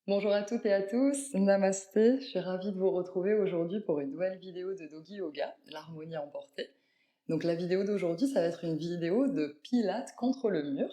Bonjour à toutes et à tous, namasté, je suis ravie de vous retrouver aujourd'hui pour une nouvelle vidéo de Doggy Yoga, l'harmonie emportée. Donc la vidéo d'aujourd'hui, ça va être une vidéo de pilates contre le mur.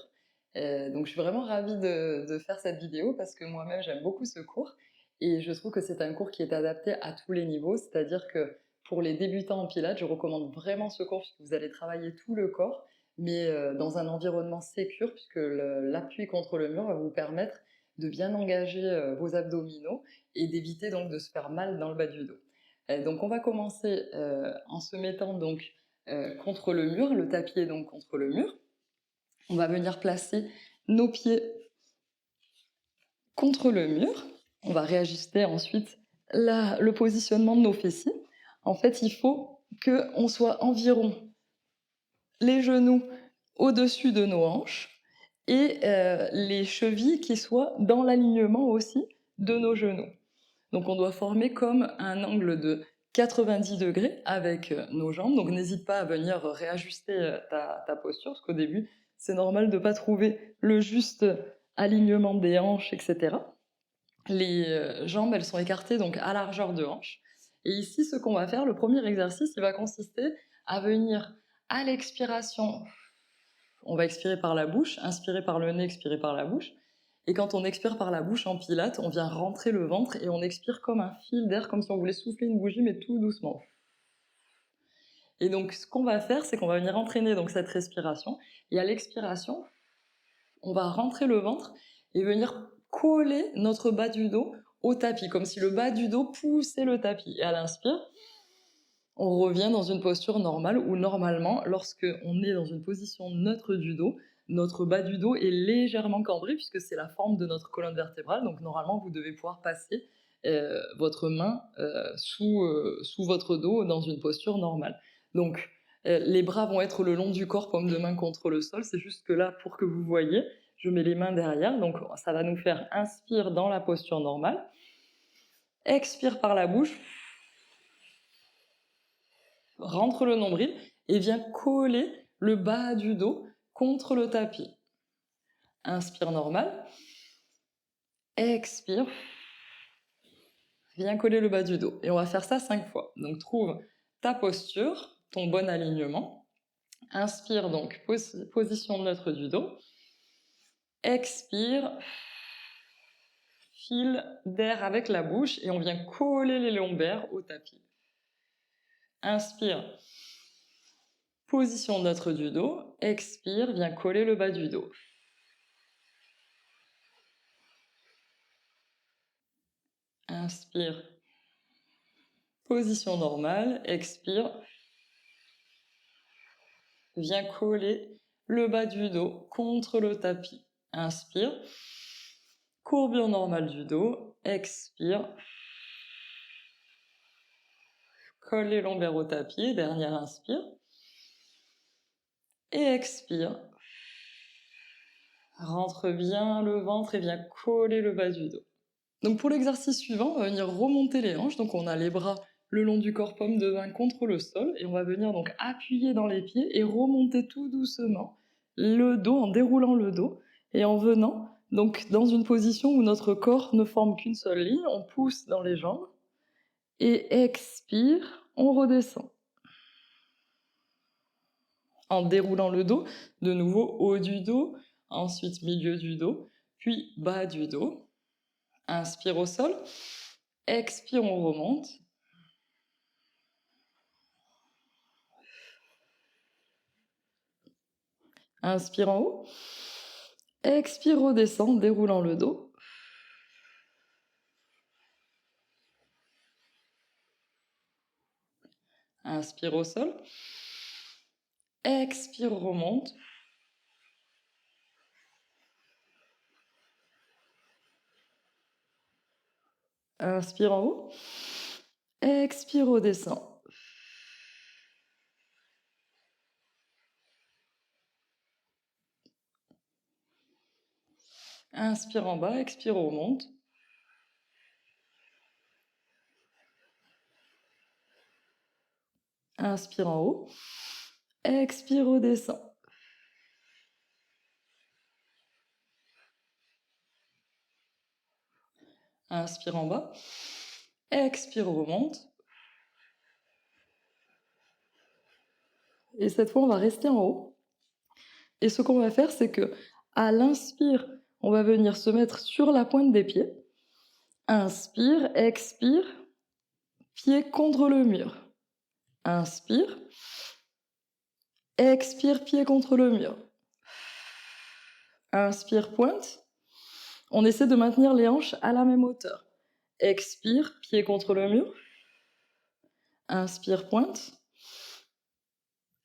Donc je suis vraiment ravie de faire cette vidéo parce que moi-même j'aime beaucoup ce cours et je trouve que c'est un cours qui est adapté à tous les niveaux, c'est-à-dire que pour les débutants en pilates, je recommande vraiment ce cours puisque vous allez travailler tout le corps, mais dans un environnement sécure puisque l'appui contre le mur va vous permettre de bien engager vos abdominaux et d'éviter donc de se faire mal dans le bas du dos. Donc on va commencer en se mettant donc contre le mur, le tapis est donc contre le mur. On va venir placer nos pieds contre le mur. On va réajuster ensuite le positionnement de nos fessiers. En fait, il faut qu'on soit environ les genoux au-dessus de nos hanches et les chevilles qui soient dans l'alignement aussi de nos genoux. Donc on doit former comme un angle de 90 degrés avec nos jambes. Donc n'hésite pas à venir réajuster ta posture, parce qu'au début, c'est normal de ne pas trouver le juste alignement des hanches, etc. Les jambes, elles sont écartées donc à largeur de hanche. Et ici, ce qu'on va faire, le premier exercice, il va consister à venir à l'expiration. On va expirer par la bouche, inspirer par le nez, expirer par la bouche. Et quand on expire par la bouche en pilates, on vient rentrer le ventre et on expire comme un fil d'air, comme si on voulait souffler une bougie, mais tout doucement. Et donc, ce qu'on va faire, c'est qu'on va venir entraîner donc cette respiration. Et à l'expiration, on va rentrer le ventre et venir coller notre bas du dos au tapis, comme si le bas du dos poussait le tapis. Et à l'inspire, on revient dans une posture normale où normalement, lorsque on est dans une position neutre du dos, notre bas du dos est légèrement cambré puisque c'est la forme de notre colonne vertébrale. Donc normalement, vous devez pouvoir passer votre main sous votre dos dans une posture normale. Donc les bras vont être le long du corps, paume de main contre le sol. C'est juste que là, pour que vous voyez, je mets les mains derrière. Donc ça va nous faire inspire dans la posture normale. Expire par la bouche. Rentre le nombril et viens coller le bas du dos contre le tapis. Inspire normal. Expire. Viens coller le bas du dos. Et on va faire ça 5 fois. Donc trouve ta posture, ton bon alignement. Inspire donc, position neutre du dos. Expire. Fil d'air avec la bouche et on vient coller les lombaires au tapis. Inspire. Position neutre du dos. Expire, viens coller le bas du dos. Inspire. Position normale. Expire. Viens coller le bas du dos contre le tapis. Inspire. Courbure normale du dos. Expire. Colle les lombaires au tapis. Dernière inspire. Et expire. Rentre bien le ventre et viens coller le bas du dos. Donc pour l'exercice suivant, on va venir remonter les hanches. Donc on a les bras le long du corps, paume de main contre le sol. Et on va venir donc appuyer dans les pieds et remonter tout doucement le dos en déroulant le dos. Et en venant donc dans une position où notre corps ne forme qu'une seule ligne, on pousse dans les jambes. Et expire, on redescend. En déroulant le dos, de nouveau haut du dos, ensuite milieu du dos, puis bas du dos. Inspire au sol, expire, on remonte. Inspire en haut, expire, redescend, déroulant le dos. Inspire au sol, expire, remonte. Inspire en haut, expire, redescend. Inspire en bas, expire, remonte. Inspire en haut, expire, redescend. Inspire en bas. Expire, remonte. Et cette fois, on va rester en haut. Et ce qu'on va faire, c'est que à l'inspire, on va venir se mettre sur la pointe des pieds. Inspire, expire, pied contre le mur. Inspire, expire, pied contre le mur. Inspire, pointe. On essaie de maintenir les hanches à la même hauteur. Expire, pied contre le mur. Inspire, pointe.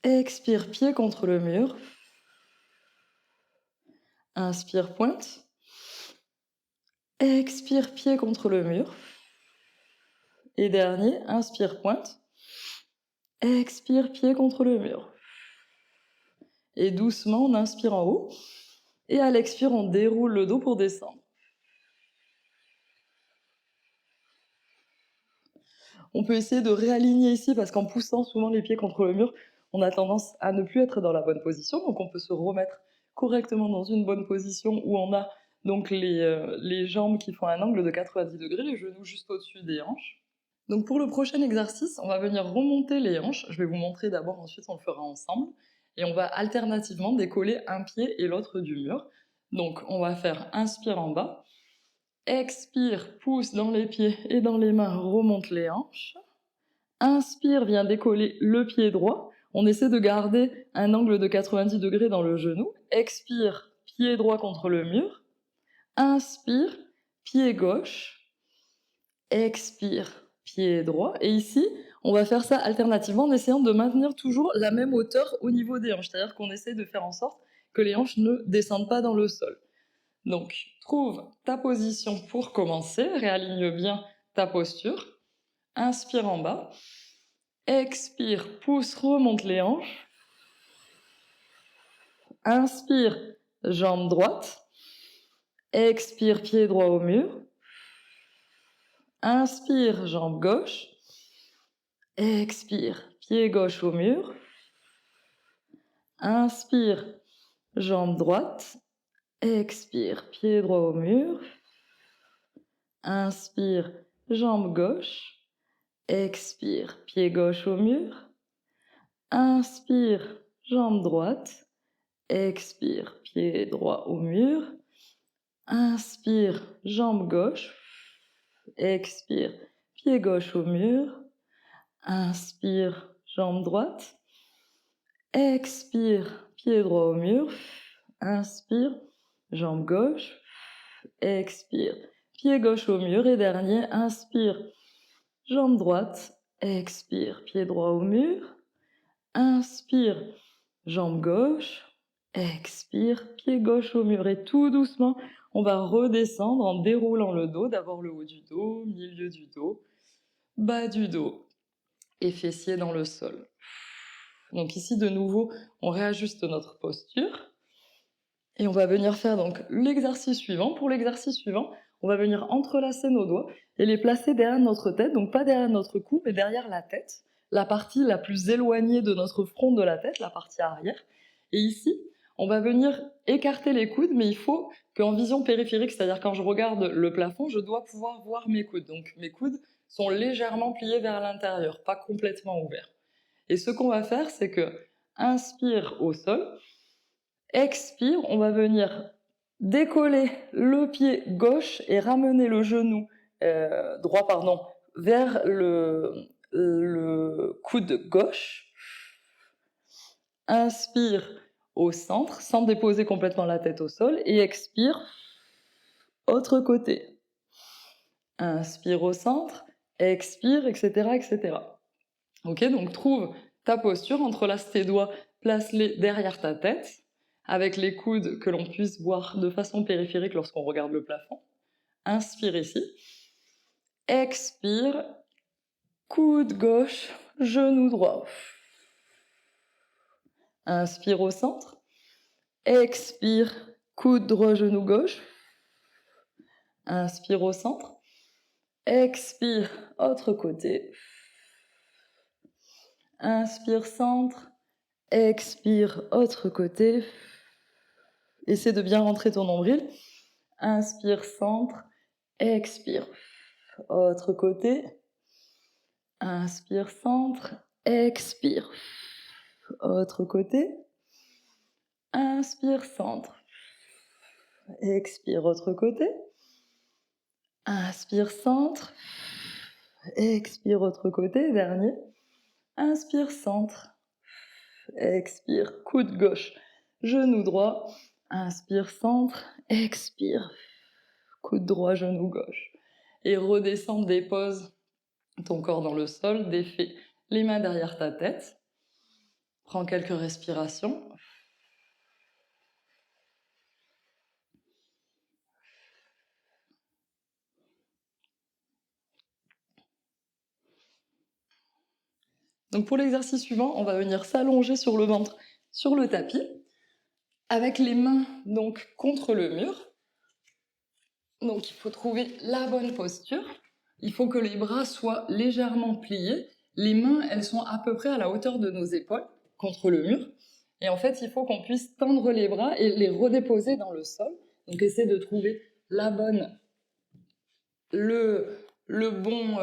Expire, pied contre le mur. Inspire, pointe. Expire, pied contre le mur. Et dernier, inspire, pointe. Expire, pied contre le mur. Et doucement, on inspire en haut. Et à l'expire, on déroule le dos pour descendre. On peut essayer de réaligner ici parce qu'en poussant souvent les pieds contre le mur, on a tendance à ne plus être dans la bonne position. Donc on peut se remettre correctement dans une bonne position où on a donc les jambes qui font un angle de 90 degrés, les genoux juste au-dessus des hanches. Donc pour le prochain exercice, on va venir remonter les hanches. Je vais vous montrer d'abord, ensuite on le fera ensemble. Et on va alternativement décoller un pied et l'autre du mur. Donc on va faire inspire en bas. Expire, pousse dans les pieds et dans les mains, remonte les hanches. Inspire, vient décoller le pied droit. On essaie de garder un angle de 90 degrés dans le genou. Expire, pied droit contre le mur. Inspire, pied gauche. Expire, pied droit. Et ici, on va faire ça alternativement en essayant de maintenir toujours la même hauteur au niveau des hanches. C'est-à-dire qu'on essaie de faire en sorte que les hanches ne descendent pas dans le sol. Donc, trouve ta position pour commencer, réaligne bien ta posture. Inspire en bas. Expire, pousse, remonte les hanches. Inspire, jambe droite. Expire, pied droit au mur. Inspire, jambe gauche. Expire, pied gauche au mur. Inspire, jambe droite. Expire, pied droit au mur. Inspire, jambe gauche. Expire, pied gauche au mur. Inspire, jambe droite. Expire, pied droit au mur. Inspire, jambe gauche. Expire, pied gauche au mur. Inspire, jambe droite. Expire, pied droit au mur. Inspire, jambe gauche. Expire, pied gauche au mur. Et dernier, inspire, jambe droite. Expire, pied droit au mur. Inspire, jambe gauche. Expire, pied gauche au mur. Et tout doucement, on va redescendre en déroulant le dos. D'abord le haut du dos, milieu du dos, bas du dos et fessiers dans le sol. Donc ici, de nouveau, on réajuste notre posture. Et on va venir faire donc l'exercice suivant. Pour l'exercice suivant, on va venir entrelacer nos doigts et les placer derrière notre tête. Donc pas derrière notre cou, mais derrière la tête. La partie la plus éloignée de notre front de la tête, la partie arrière. Et ici, on va venir écarter les coudes, mais il faut qu'en vision périphérique, c'est-à-dire quand je regarde le plafond, je dois pouvoir voir mes coudes. Donc mes coudes sont légèrement pliés vers l'intérieur, pas complètement ouverts. Et ce qu'on va faire, c'est que inspire au sol, expire, on va venir décoller le pied gauche et ramener le genou droit vers le coude gauche. Inspire au centre sans déposer complètement la tête au sol et expire autre côté. Inspire au centre, expire, etc., etc. Ok, donc trouve ta posture, entrelace tes doigts, place-les derrière ta tête, avec les coudes que l'on puisse voir de façon périphérique lorsqu'on regarde le plafond. Inspire ici. Expire, coude gauche, genou droit. Inspire au centre. Expire, coude droit, genou gauche. Inspire au centre. Expire, autre côté. Inspire, centre. Expire, autre côté. Essaie de bien rentrer ton nombril. Inspire, centre. expire. Autre côté. Inspire, centre, expire. Autre côté. Inspire, centre. Expire, autre côté. Inspire, centre. Expire, autre côté, dernier. Inspire, centre. Expire, coude gauche, genou droit. Inspire, centre. Expire, coude droit, genou gauche. Et redescends, dépose ton corps dans le sol, défais les mains derrière ta tête. Prends quelques respirations. Donc pour l'exercice suivant, on va venir s'allonger sur le ventre, sur le tapis, avec les mains donc contre le mur. Donc il faut trouver la bonne posture. Il faut que les bras soient légèrement pliés. Les mains, elles sont à peu près à la hauteur de nos épaules, contre le mur. Et en fait, il faut qu'on puisse tendre les bras et les redéposer dans le sol. Donc essaie de trouver la bonne, le bon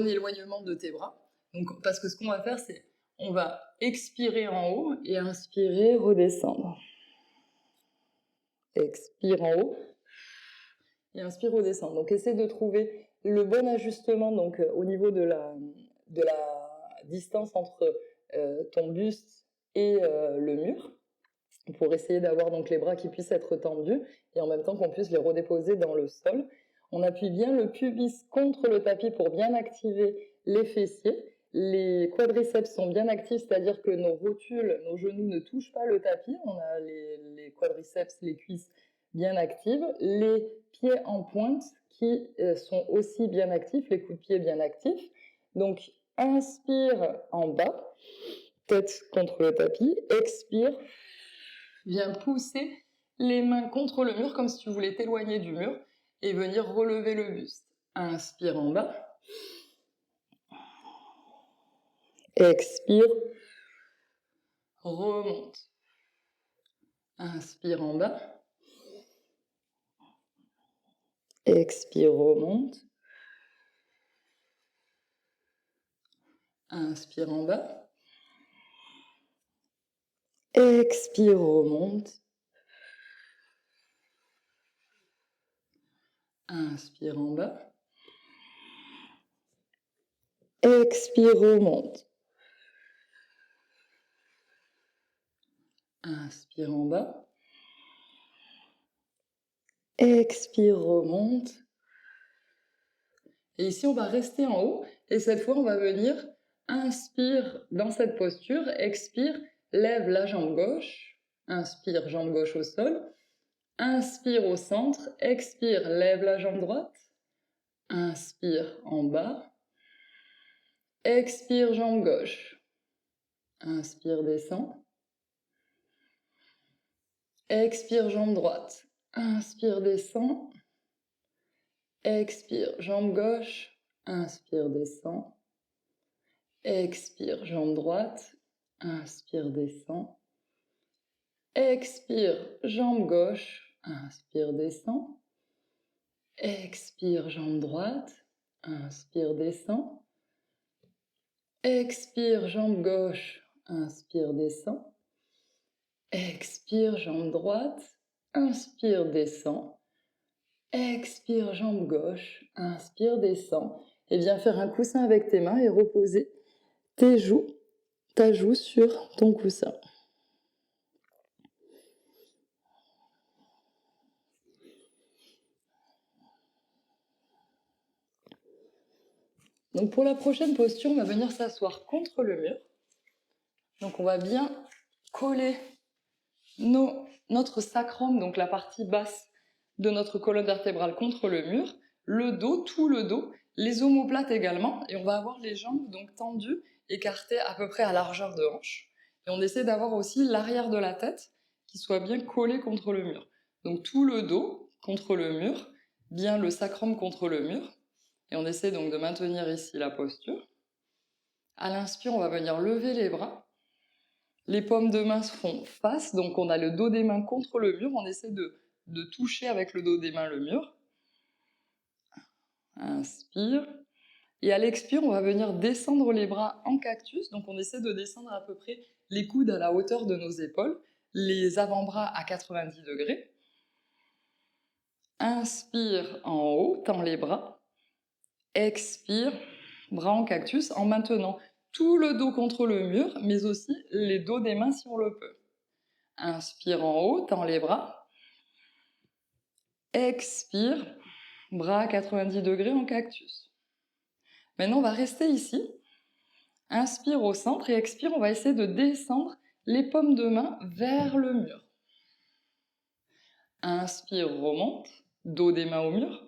éloignement de tes bras. Donc, parce que ce qu'on va faire, c'est on va expirer en haut et inspirer, redescendre. Expire en haut et inspire, redescendre. Donc essaie de trouver le bon ajustement donc, au niveau de la distance entre ton buste et le mur, pour essayer d'avoir donc les bras qui puissent être tendus et en même temps qu'on puisse les redéposer dans le sol. On appuie bien le pubis contre le tapis pour bien activer les fessiers. Les quadriceps sont bien actifs, c'est-à-dire que nos rotules, nos genoux ne touchent pas le tapis. On a les quadriceps, les cuisses bien actives. Les pieds en pointe qui sont aussi bien actifs, les coups de pied bien actifs. Donc, inspire en bas, tête contre le tapis. Expire, viens pousser les mains contre le mur comme si tu voulais t'éloigner du mur et venir relever le buste. Inspire en bas. Expire. Remonte. Inspire en bas. Expire, remonte. Inspire en bas. Expire, remonte. Inspire en bas. Expire, remonte. Inspire en bas. Expire, remonte. Et ici, on va rester en haut. Et cette fois, on va venir, inspire dans cette posture, expire, lève la jambe gauche. Inspire, jambe gauche au sol. Inspire au centre. Expire, lève la jambe droite. Inspire en bas. Expire, jambe gauche. Inspire, descend. Expire, jambe droite. Inspire, descend. Expire, jambe gauche. Inspire, descend. Expire, jambe droite. Inspire, descend. Expire, jambe gauche. Inspire, descend. Expire, jambe droite. Inspire, descend. Expire, jambe gauche. Inspire, descend. Expire, jambe droite. Inspire, descend. Expire, jambe gauche. Inspire, descend. Et viens faire un coussin avec tes mains et reposer ta joue sur ton coussin. Donc pour la prochaine posture, on va venir s'asseoir contre le mur. Donc on va bien coller notre sacrum, donc la partie basse de notre colonne vertébrale contre le mur, le dos, tout le dos, les omoplates également, et on va avoir les jambes donc tendues, écartées à peu près à largeur de hanche. Et on essaie d'avoir aussi l'arrière de la tête qui soit bien collé contre le mur. Donc tout le dos contre le mur, bien le sacrum contre le mur, et on essaie donc de maintenir ici la posture. À l'inspire, on va venir lever les bras. Les paumes de main se font face, donc on a le dos des mains contre le mur. On essaie de toucher avec le dos des mains le mur. Inspire. Et à l'expire, on va venir descendre les bras en cactus. Donc on essaie de descendre à peu près les coudes à la hauteur de nos épaules, les avant-bras à 90 degrés. Inspire en haut, tends les bras. Expire, bras en cactus, en maintenant tout le dos contre le mur, mais aussi les dos des mains si on le peut. Inspire en haut, tends les bras. Expire, bras à 90 degrés en cactus. Maintenant, on va rester ici. Inspire au centre et expire, on va essayer de descendre les paumes de main vers le mur. Inspire, remonte, dos des mains au mur.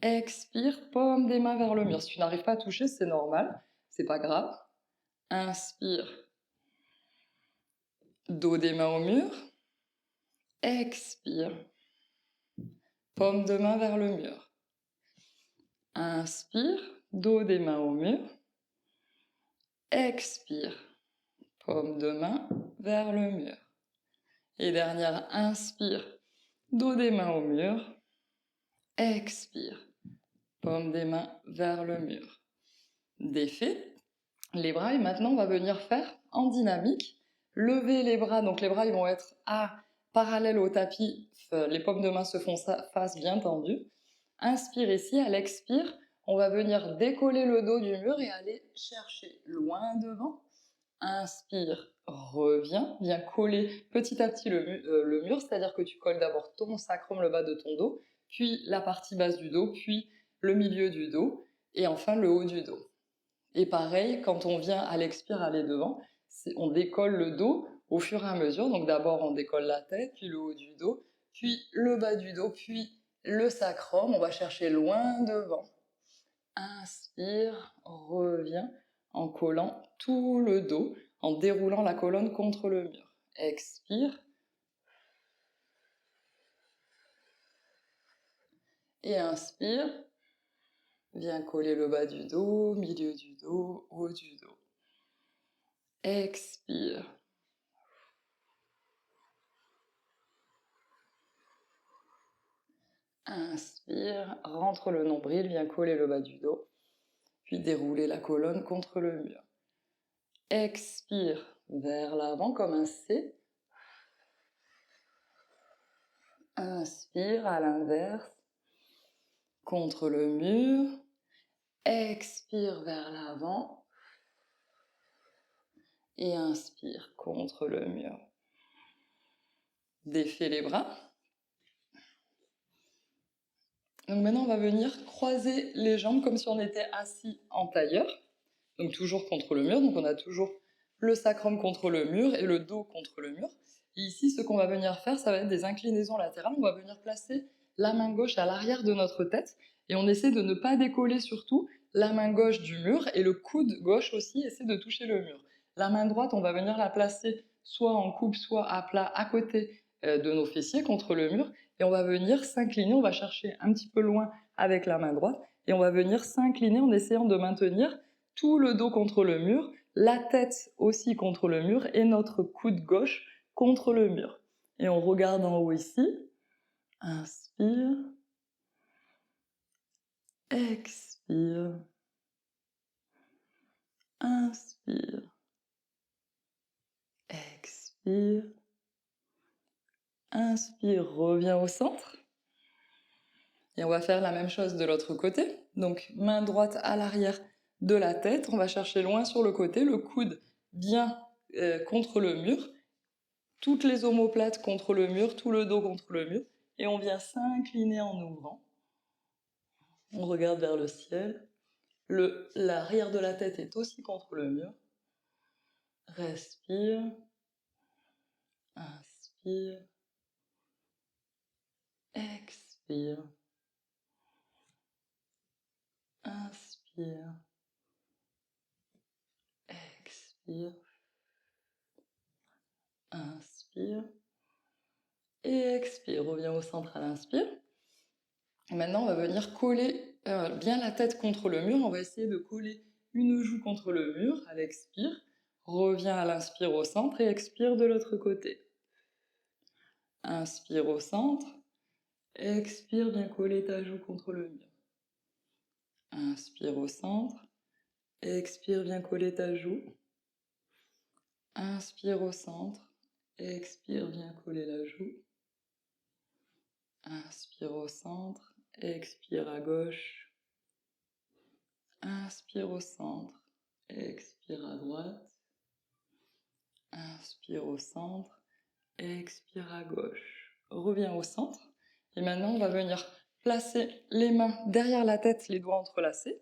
Expire, paume des mains vers le mur. Si tu n'arrives pas à toucher, c'est normal, c'est pas grave. Inspire, dos des mains au mur. Expire, paume de main vers le mur. Inspire, dos des mains au mur. Expire, paume de main vers le mur. Et dernière, inspire, dos des mains au mur. Expire, paume des mains vers le mur. Défait les bras et maintenant on va venir faire en dynamique. Lever les bras, donc les bras ils vont être parallèles au tapis, les paumes de main se font face bien tendue. Inspire ici, à l'expire, on va venir décoller le dos du mur et aller chercher loin devant. Inspire, reviens, viens coller petit à petit le mur, c'est-à-dire que tu colles d'abord ton sacrum, le bas de ton dos, puis la partie basse du dos, puis le milieu du dos, et enfin le haut du dos. Et pareil, quand on vient à l'expire aller devant, on décolle le dos au fur et à mesure. Donc d'abord on décolle la tête, puis le haut du dos, puis le bas du dos, puis le sacrum. On va chercher loin devant. Inspire, reviens en collant tout le dos, en déroulant la colonne contre le mur. Expire. Et inspire. Viens coller le bas du dos, milieu du dos, haut du dos. Expire. Inspire, rentre le nombril, viens coller le bas du dos, puis dérouler la colonne contre le mur. Expire vers l'avant comme un C. Inspire à l'inverse, contre le mur. Expire vers l'avant. Et inspire contre le mur. Défais les bras. Donc maintenant, on va venir croiser les jambes comme si on était assis en tailleur. Donc toujours contre le mur. Donc on a toujours le sacrum contre le mur et le dos contre le mur. Et ici, ce qu'on va venir faire, ça va être des inclinaisons latérales. On va venir placer la main gauche à l'arrière de notre tête. Et on essaie de ne pas décoller surtout la main gauche du mur. Et le coude gauche aussi essaie de toucher le mur. La main droite, on va venir la placer soit en coupe, soit à plat à côté de nos fessiers contre le mur. Et on va venir s'incliner, on va chercher un petit peu loin avec la main droite. Et on va venir s'incliner en essayant de maintenir tout le dos contre le mur, la tête aussi contre le mur et notre coude gauche contre le mur. Et on regarde en haut ici. Inspire. Expire. Inspire. Expire. Inspire, reviens au centre. Et on va faire la même chose de l'autre côté. Donc main droite à l'arrière de la tête. On va chercher loin sur le côté, le coude bien contre le mur. Toutes les omoplates contre le mur, tout le dos contre le mur. Et on vient s'incliner en ouvrant. On regarde vers le ciel. L'arrière de la tête est aussi contre le mur. Respire. Inspire. Expire. Inspire. Expire. Inspire. Et expire. Reviens au centre à l'inspire. Maintenant, on va venir coller bien la tête contre le mur. On va essayer de coller une joue contre le mur à l'expire. Reviens à l'inspire au centre et expire de l'autre côté. Inspire au centre. Expire, viens coller ta joue contre le mur. Inspire au centre. Expire, viens coller ta joue. Inspire au centre. Expire, viens coller la joue. Inspire au centre. Expire à gauche. Inspire au centre. Expire à droite. Inspire au centre. Expire à gauche. Reviens au centre. Et maintenant, on va venir placer les mains derrière la tête, les doigts entrelacés.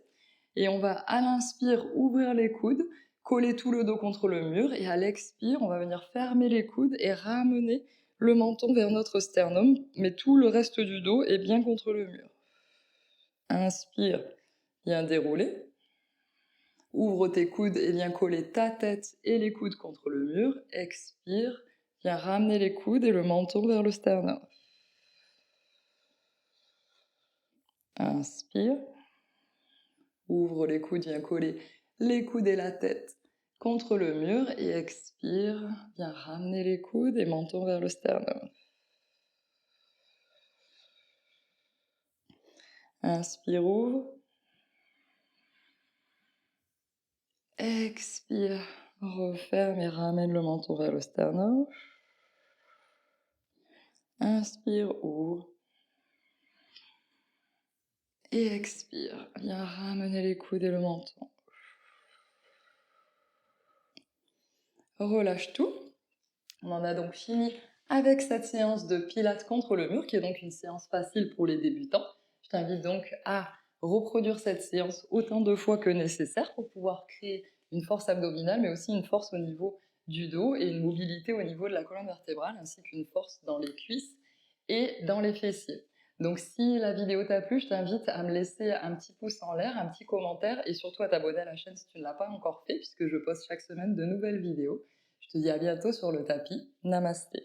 Et on va, à l'inspire, ouvrir les coudes, coller tout le dos contre le mur. Et à l'expire, on va venir fermer les coudes et ramener le menton vers notre sternum. Mais tout le reste du dos est bien contre le mur. Inspire, viens dérouler. Ouvre tes coudes et viens coller ta tête et les coudes contre le mur. Expire, viens ramener les coudes et le menton vers le sternum. Inspire. Ouvre les coudes, viens coller les coudes et la tête contre le mur. Et expire, viens ramener les coudes et menton vers le sternum. Inspire, ouvre. Expire, referme et ramène le menton vers le sternum. Inspire, ouvre. Et expire, viens ramener les coudes et le menton. Relâche tout. On en a donc fini avec cette séance de pilates contre le mur, qui est donc une séance facile pour les débutants. Je t'invite donc à reproduire cette séance autant de fois que nécessaire pour pouvoir créer une force abdominale, mais aussi une force au niveau du dos et une mobilité au niveau de la colonne vertébrale, ainsi qu'une force dans les cuisses et dans les fessiers. Donc si la vidéo t'a plu, je t'invite à me laisser un petit pouce en l'air, un petit commentaire et surtout à t'abonner à la chaîne si tu ne l'as pas encore fait, puisque je poste chaque semaine de nouvelles vidéos. Je te dis à bientôt sur le tapis. Namasté.